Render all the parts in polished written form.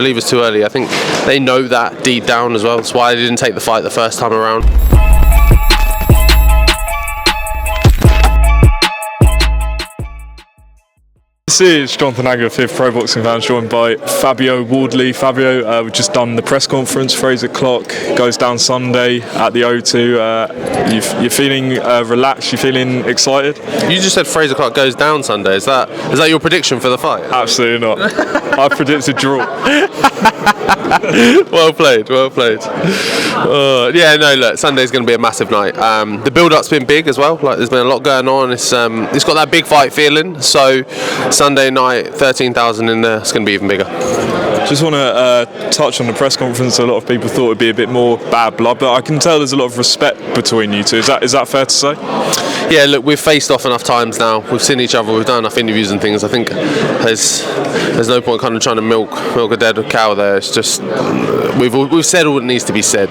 I believe it's too early. I think they know that deep down as well. That's why they didn't take the fight the first time around. This is Jonathan Agger, 5th Pro Boxing Fans, joined by Fabio Wardley. Fabio, we've just done the press conference. Frazer Clarke goes down Sunday at the O2. You're feeling relaxed? You're feeling excited? You just said Frazer Clarke goes down Sunday. Is that your prediction for the fight? Absolutely not. I predicted draw. Well played. Yeah, no, look, Sunday's going to be a massive night. The build-up's been big as well. Like, there's been a lot going on. It's got that big fight feeling. So Sunday night, 13,000 in there. It's going to be even bigger. Just want to touch on the press conference. A lot of people thought it'd be a bit more bad blood, but I can tell there's a lot of respect between you two. Is that fair to say? Yeah, look, we've faced off enough times now. We've seen each other. We've done enough interviews and things. I think there's no point kind of trying to milk a dead cow there. It's just we've said all that needs to be said.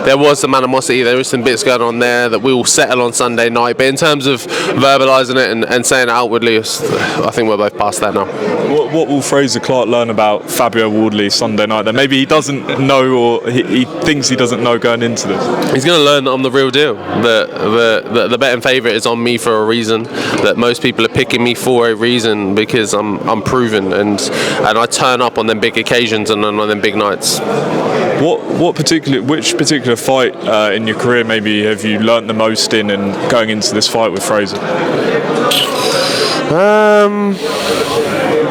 There was some animosity. There was some bits going on there that we will settle on Sunday night. But in terms of verbalising it and saying it outwardly, I think we're both past that now. What will Frazer Clarke learn about Fabio Wardley Sunday night that maybe he doesn't know, or he thinks he doesn't know going into this? He's going to learn that I'm the real deal. The betting favourite is on me for a reason. That most people are picking me for a reason because I'm proven and I turn up on them big occasions and on them big nights. Which particular fight in your career maybe have you learnt the most in, and going into this fight with Frazer?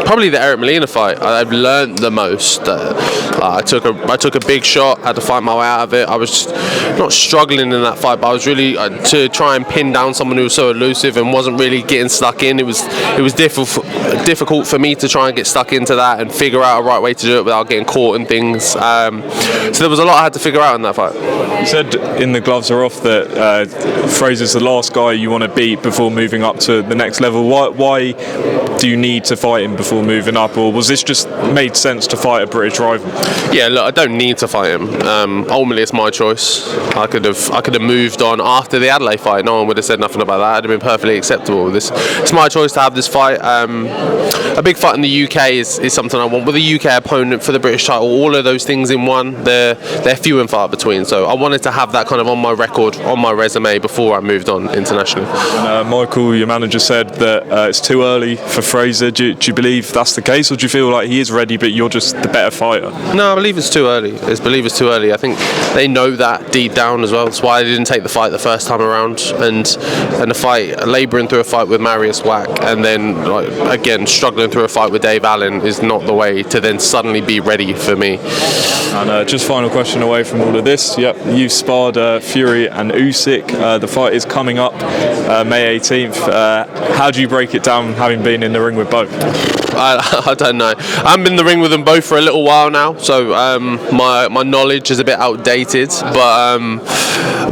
Probably the Eric Molina fight. I've learned the most. I took a big shot, had to fight my way out of it. I was not struggling in that fight, but I was really to try and pin down someone who was so elusive and wasn't really getting stuck in. It was difficult for me to try and get stuck into that and figure out a right way to do it without getting caught in things. So there was a lot I had to figure out in that fight. You said in the gloves are off that Frazer's the last guy you want to beat before moving up to the next level. Why do you need to fight him before moving up, or was this just made sense to fight a British rival? Yeah, look, I don't need to fight him. Ultimately, it's my choice. I could have moved on after the Adelaide fight. No one would have said nothing about that. It'd have been perfectly acceptable. It's my choice to have this fight. A big fight in the UK is something I want. With a UK opponent for the British title, all of those things in one, they're few and far between. So I wanted to have that kind of on my record, on my resume before I moved on internationally. Michael, your manager, said that it's too early for Frazer. Do you believe that's the case, or do you feel like he is ready but you're just the better fighter? No, I believe it's too early. I think they know that deep down as well. That's why they didn't take the fight the first time around, and the fight, labouring through a fight with Marius Wack and then again struggling through a fight with Dave Allen is not the way to then suddenly be ready for me. And just final question away from all of this. Yep, you've sparred Fury and Usyk. The fight is coming up May 18th. How do you break it down, having been in the ring with both? I don't know. I haven't been in the ring with them both for a little while now, so my knowledge is a bit outdated. But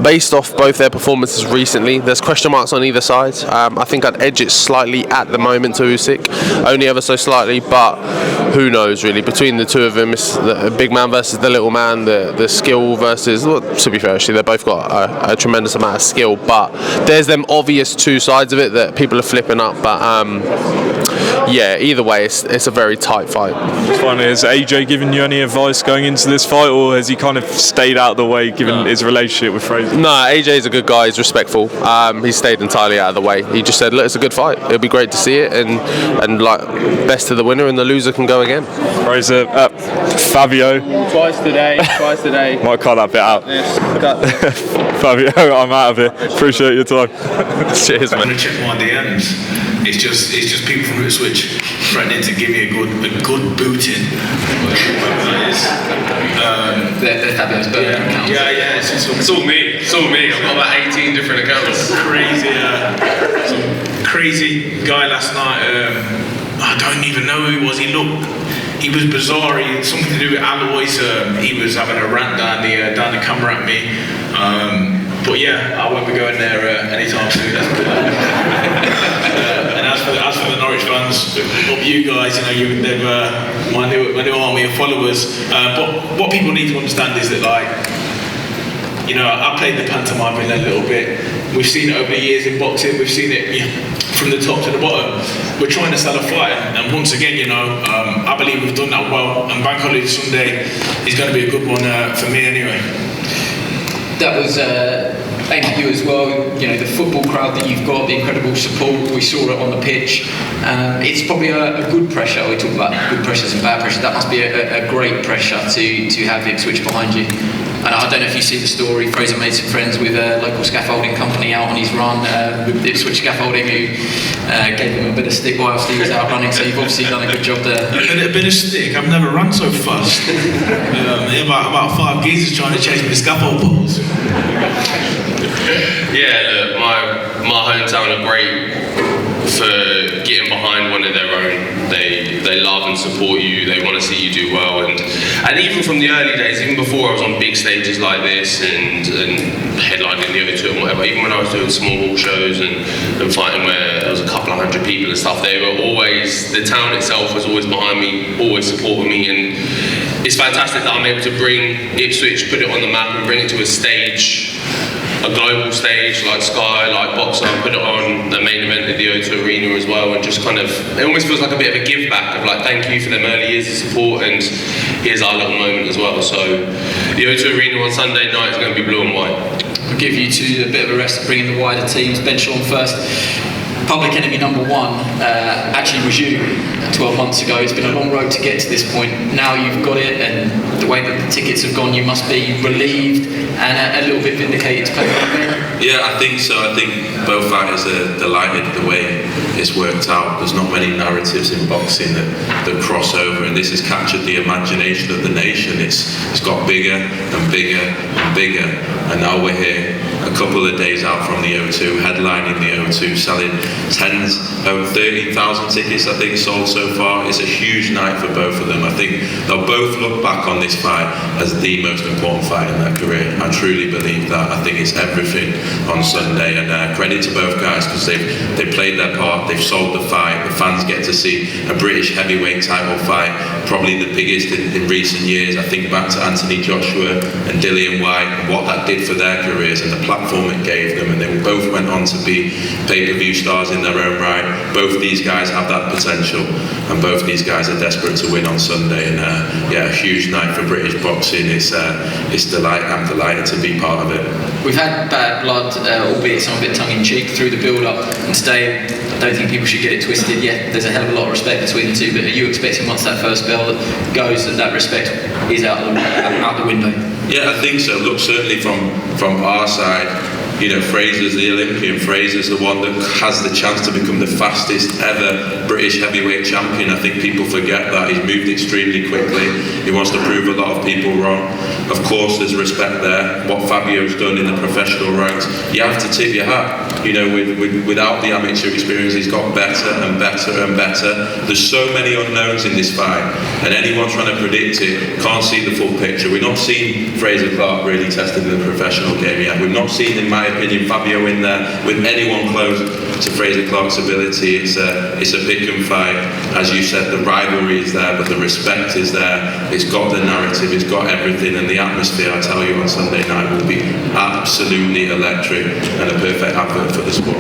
based off both their performances recently, there's question marks on either side. I think I'd edge it slightly at the moment to Usyk, only ever so slightly, but who knows really. Between the two of them, it's the big man versus the little man, the skill versus, well, to be fair, actually, they've both got a tremendous amount of skill, but there's them obvious two sides of it that people are flipping up. But yeah, either way, it's a very tight fight. Finally, has AJ given you any advice going into this fight, or has he kind of stayed out of the way given his relationship with Frazer? No, AJ's a good guy. He's respectful. He stayed entirely out of the way. He just said, look, it's a good fight. It'll be great to see it, and like, best to the winner, and the loser can go again. Frazer, Fabio. Twice today. Might cut that bit out. Cut this. Fabio, I'm out of here. Appreciate your time. Cheers, man. I'm gonna check my DMs. It's just people from Ipswich threatening to give me a good booting. They're Fabio's Birmingham accounts. Yeah. It's all me. I've got about 18 different accounts. Some crazy guy last night. I don't even know who he was. He was bizarre. He had something to do with alloys. He was having a rant down the camera at me. But yeah, I won't be going there anytime soon. And as for the Norwich fans, up you guys, they've my new army of followers. But what people need to understand is that, I played the pantomime in a little bit. We've seen it over the years in boxing. We've seen it from the top to the bottom. We're trying to sell a fight, and once again, you know, I believe we've done that well. And Bank Holiday Sunday is going to be a good one for me anyway. That was aimed at you as well. You know, the football crowd that you've got, the incredible support. We saw it on the pitch. It's probably a good pressure. We talk about good pressures and bad pressure. That must be a great pressure to have Ipswich behind you. And I don't know if you see the story. Frazer made some friends with a local scaffolding company out on his run with Ipswich Scaffolding, who gave him a bit of stick whilst he was out running. So you've obviously done a good job there. A bit of stick. I've never run so fast. About 5 geezers trying to chase me with scaffold poles. Yeah, look, my hometown are great for getting behind one of their own. They love and support you. They want to see you do well, and even from the early days, even before I was on big stages like this and headlining the O2 and whatever, even when I was doing small hall shows and fighting where there was a couple of hundred people and stuff, they were always, the town itself was always behind me, always supporting me, and it's fantastic that I'm able to bring Ipswich, put it on the map and bring it to a stage, a global stage like Sky, like Boxer, put it on the main event at the O2 Arena as well, and just kind of, it almost feels like a bit of a give back of like, thank you for them early years of support, and here's our little moment as well. So the O2 Arena on Sunday night is going to be blue and white. We'll give you two a bit of a rest, bringing the wider teams. Ben Sean first. Public enemy number one actually was you 12 months ago. It's been a long road to get to this point. Now you've got it, and the way that the tickets have gone, you must be relieved and a little bit vindicated to play that. Yeah, I think so. I think both fighters are delighted the way it's worked out. There's not many narratives in boxing that cross over, and this has captured the imagination of the nation. It's got bigger and bigger and bigger, and now we're here a couple of days out from the O2, headlining the O2, selling tens, over 13,000 tickets I think sold so far. It's a huge night for both of them. I think they'll both look back on this fight as the most important fight in their career. I truly believe that. I think it's everything on Sunday, and credit to both guys, because they've played their part, they've sold the fight. The fans get to see a British heavyweight title fight, probably the biggest in recent years. I think back to Anthony Joshua and Dillian Whyte and what that did for their careers and the platform it gave them, and they both went on to be pay-per-view stars in their own right. Both these guys have that potential, and both these guys are desperate to win on Sunday, and yeah, a huge night for British boxing. I'm delighted to be part of it. We've had bad blood, albeit some of it tongue-in-cheek, through the build-up, and today I don't think people should get it twisted yet. There's a hell of a lot of respect between the two, but are you expecting once that first bell goes that respect is out the window? Yeah, I think so. Look, certainly from our side, you know, Frazer's the Olympian. Frazer's the one that has the chance to become the fastest ever British heavyweight champion. I think people forget that. He's moved extremely quickly. He wants to prove a lot of people wrong. Of course, there's respect there. What Fabio's done in the professional ranks, you have to tip your hat. You know, without the amateur experience, he's got better and better and better. There's so many unknowns in this fight, and anyone trying to predict it can't see the full picture. We've not seen Frazer Clarke really tested in the professional game yet. We've not seen, in my opinion, Fabio in there with anyone close to Frazer Clarke's ability. It's a pick and fight. As you said, the rivalry is there, but the respect is there. It's got the narrative, it's got everything, and the atmosphere, I tell you, on Sunday night will be absolutely electric and a perfect advert for the sport.